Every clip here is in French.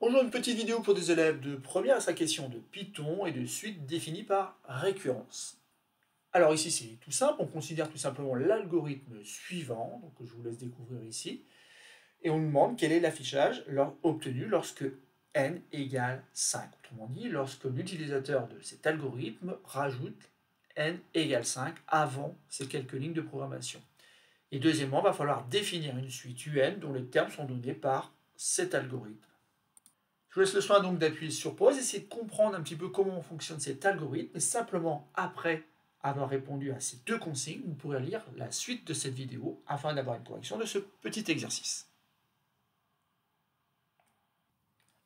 Bonjour, une petite vidéo pour des élèves de première à sa question de Python et de suite définie par récurrence. Alors ici c'est tout simple, on considère tout simplement l'algorithme suivant, donc je vous laisse découvrir ici, et on nous demande quel est l'affichage obtenu lorsque n égale 5. Autrement dit, lorsque l'utilisateur de cet algorithme rajoute n égale 5 avant ces quelques lignes de programmation. Et deuxièmement, il va falloir définir une suite un dont les termes sont donnés par cet algorithme. Je vous laisse le soin donc d'appuyer sur pause, essayer de comprendre un petit peu comment fonctionne cet algorithme, et simplement après avoir répondu à ces deux consignes, vous pourrez lire la suite de cette vidéo afin d'avoir une correction de ce petit exercice.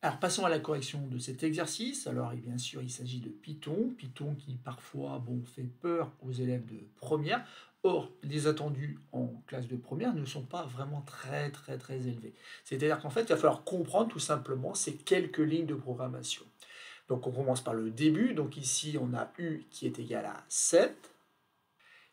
Alors passons à la correction de cet exercice. Alors bien sûr il s'agit de Python qui parfois fait peur aux élèves de première. Or les attendus en classe de première ne sont pas vraiment très élevés. C'est-à-dire qu'en fait il va falloir comprendre tout simplement ces quelques lignes de programmation. Donc on commence par le début, donc ici on a U qui est égal à 7.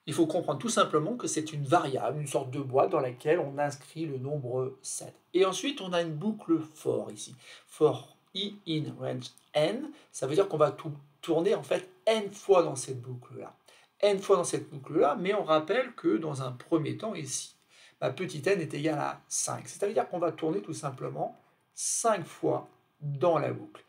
Il faut comprendre tout simplement que c'est une variable, une sorte de boîte dans laquelle on inscrit le nombre 7. Et ensuite, on a une boucle for ici. For i in range n, ça veut dire qu'on va tourner en fait n fois dans cette boucle-là. N fois dans cette boucle-là, mais on rappelle que dans un premier temps ici, petit n est égal à 5. Ça veut dire qu'on va tourner tout simplement 5 fois dans la boucle.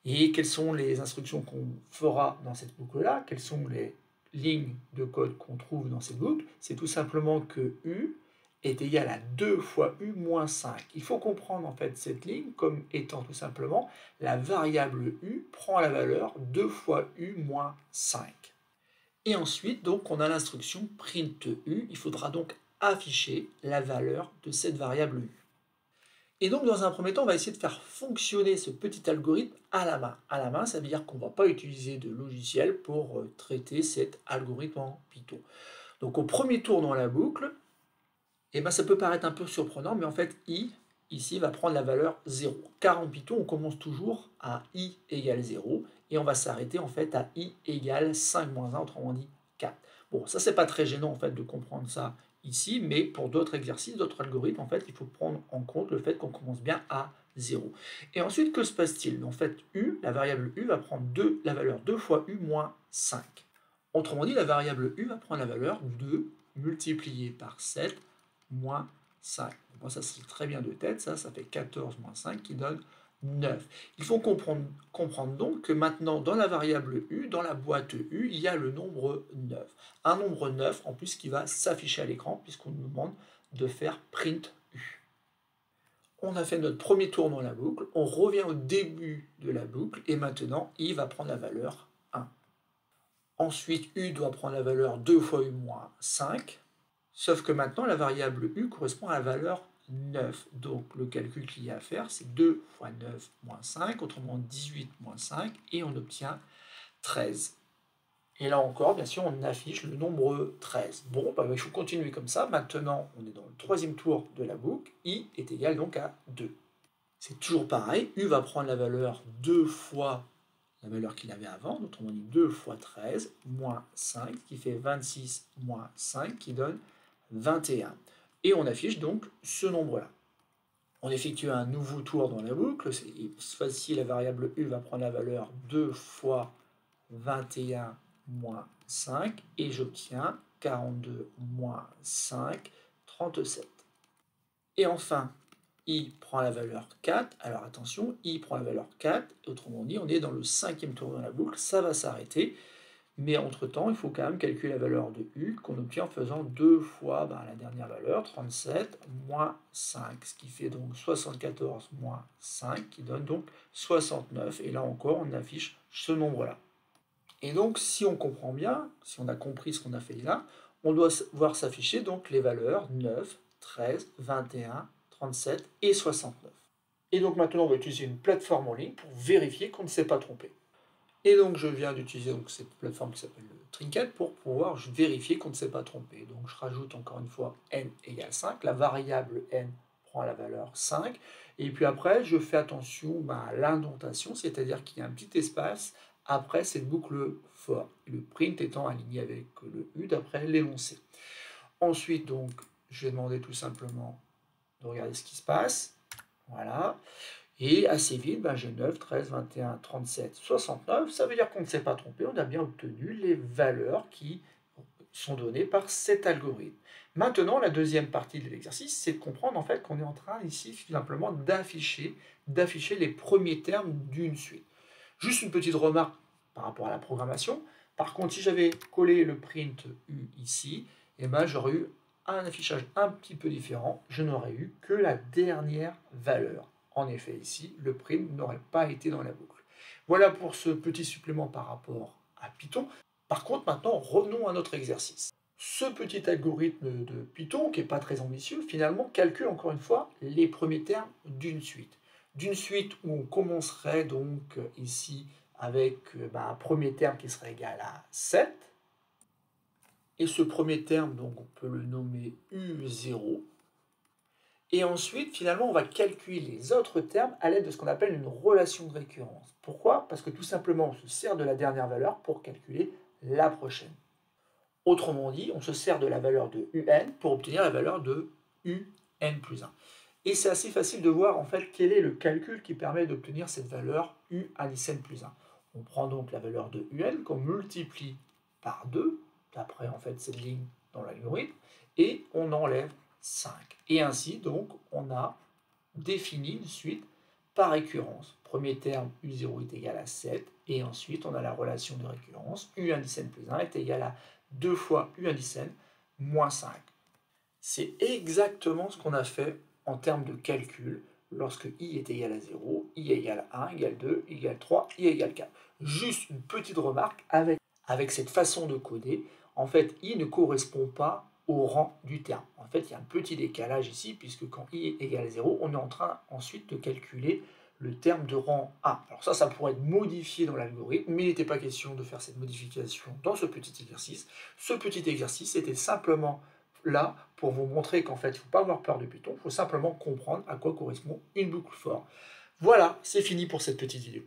Et quelles sont les instructions qu'on fera dans cette boucle-là? Quelles sont les lignes de code qu'on trouve dans cette boucle? C'est tout simplement que U est égal à 2 fois U moins 5. Il faut comprendre en fait cette ligne comme étant tout simplement la variable U prend la valeur 2 fois U moins 5. Et ensuite, donc, on a l'instruction print U. Il faudra donc afficher la valeur de cette variable U. Et donc, dans un premier temps, on va essayer de faire fonctionner ce petit algorithme à la main. À la main, ça veut dire qu'on ne va pas utiliser de logiciel pour traiter cet algorithme en Python. Donc, au premier tour dans la boucle, ça peut paraître un peu surprenant, mais en fait, i, ici, va prendre la valeur 0. Car en Python, on commence toujours à i égale 0, et on va s'arrêter en fait à i égale 5 moins 1, autrement dit 4. Bon, ça, c'est pas très gênant en fait de comprendre ça ici, mais pour d'autres exercices, d'autres algorithmes, en fait, il faut prendre en compte le fait qu'on commence bien à 0. Et ensuite, que se passe-t-il? En fait, u, la variable u va prendre la valeur 2 fois u moins 5. Autrement dit, la variable u va prendre la valeur 2 multiplié par 7 moins 5. Bon, ça, c'est très bien de tête, ça fait 14 moins 5 qui donne 9. Il faut comprendre donc que maintenant, dans la variable u, dans la boîte u, il y a le nombre 9. Un nombre 9, en plus, qui va s'afficher à l'écran, puisqu'on nous demande de faire print u. On a fait notre premier tour dans la boucle, on revient au début de la boucle, et maintenant, i va prendre la valeur 1. Ensuite, u doit prendre la valeur 2 fois u moins 5, sauf que maintenant, la variable u correspond à la valeur 9. Donc, le calcul qu'il y a à faire, c'est 2 fois 9 moins 5, autrement 18 moins 5, et on obtient 13. Et là encore, bien sûr, on affiche le nombre 13. Bon, il faut continuer comme ça. Maintenant, on est dans le troisième tour de la boucle. I est égal donc à 2. C'est toujours pareil. U va prendre la valeur 2 fois la valeur qu'il avait avant, autrement dit 2 fois 13, moins 5, qui fait 26 moins 5, qui donne 21. Et on affiche donc ce nombre-là. On effectue un nouveau tour dans la boucle. Cette fois-ci, la variable u va prendre la valeur 2 fois 21 moins 5, et j'obtiens 42 moins 5, 37. Et enfin, i prend la valeur 4. Alors attention, i prend la valeur 4. Autrement dit, on est dans le cinquième tour dans la boucle. Ça va s'arrêter. Mais entre-temps, il faut quand même calculer la valeur de u qu'on obtient en faisant 2 fois la dernière valeur, 37, moins 5, ce qui fait donc 74 moins 5, qui donne donc 69. Et là encore, on affiche ce nombre-là. Et donc, si on comprend bien, si on a compris ce qu'on a fait là, on doit voir s'afficher donc les valeurs 9, 13, 21, 37 et 69. Et donc maintenant, on va utiliser une plateforme en ligne pour vérifier qu'on ne s'est pas trompé. Et donc, je viens d'utiliser cette plateforme qui s'appelle Trinket pour pouvoir vérifier qu'on ne s'est pas trompé. Donc, je rajoute encore une fois n égale 5. La variable n prend la valeur 5. Et puis après, je fais attention à l'indentation, c'est-à-dire qu'il y a un petit espace après cette boucle for, le print étant aligné avec le u d'après l'énoncé. Ensuite, donc, je vais demander tout simplement de regarder ce qui se passe. Voilà. Et assez vite, ben, j'ai 9, 13, 21, 37, 69. Ça veut dire qu'on ne s'est pas trompé, on a bien obtenu les valeurs qui sont données par cet algorithme. Maintenant, la deuxième partie de l'exercice, c'est de comprendre en fait qu'on est en train ici simplement d'afficher les premiers termes d'une suite. Juste une petite remarque par rapport à la programmation. Par contre, si j'avais collé le print U ici, eh ben, j'aurais eu un affichage un petit peu différent. Je n'aurais eu que la dernière valeur. En effet, ici, le print n'aurait pas été dans la boucle. Voilà pour ce petit supplément par rapport à Python. Par contre, maintenant, revenons à notre exercice. Ce petit algorithme de Python, qui n'est pas très ambitieux, finalement calcule encore une fois les premiers termes d'une suite. D'une suite où on commencerait donc ici avec un premier terme qui serait égal à 7. Et ce premier terme, donc on peut le nommer U0. Et ensuite, finalement, on va calculer les autres termes à l'aide de ce qu'on appelle une relation de récurrence. Pourquoi? Parce que tout simplement, on se sert de la dernière valeur pour calculer la prochaine. Autrement dit, on se sert de la valeur de UN pour obtenir la valeur de UN plus 1. Et c'est assez facile de voir en fait quel est le calcul qui permet d'obtenir cette valeur U n plus 1. On prend donc la valeur de UN qu'on multiplie par 2, d'après en fait cette ligne dans l'algorithme, et on enlève 5. Et ainsi donc on a défini une suite par récurrence. Premier terme U0 est égal à 7, et ensuite on a la relation de récurrence U n plus 1 est égal à 2 fois U n moins 5. C'est exactement ce qu'on a fait en termes de calcul lorsque i est égal à 0, i égale 1, égale 2, égale 3, i égale 4. Juste une petite remarque, avec cette façon de coder, en fait, i ne correspond pas au rang du terme. En fait, il y a un petit décalage ici, puisque quand i est égal à 0, on est en train ensuite de calculer le terme de rang 1. Alors ça pourrait être modifié dans l'algorithme, mais il n'était pas question de faire cette modification dans ce petit exercice. Ce petit exercice était simplement là pour vous montrer qu'en fait, il ne faut pas avoir peur de Python, il faut simplement comprendre à quoi correspond une boucle for. Voilà, c'est fini pour cette petite vidéo.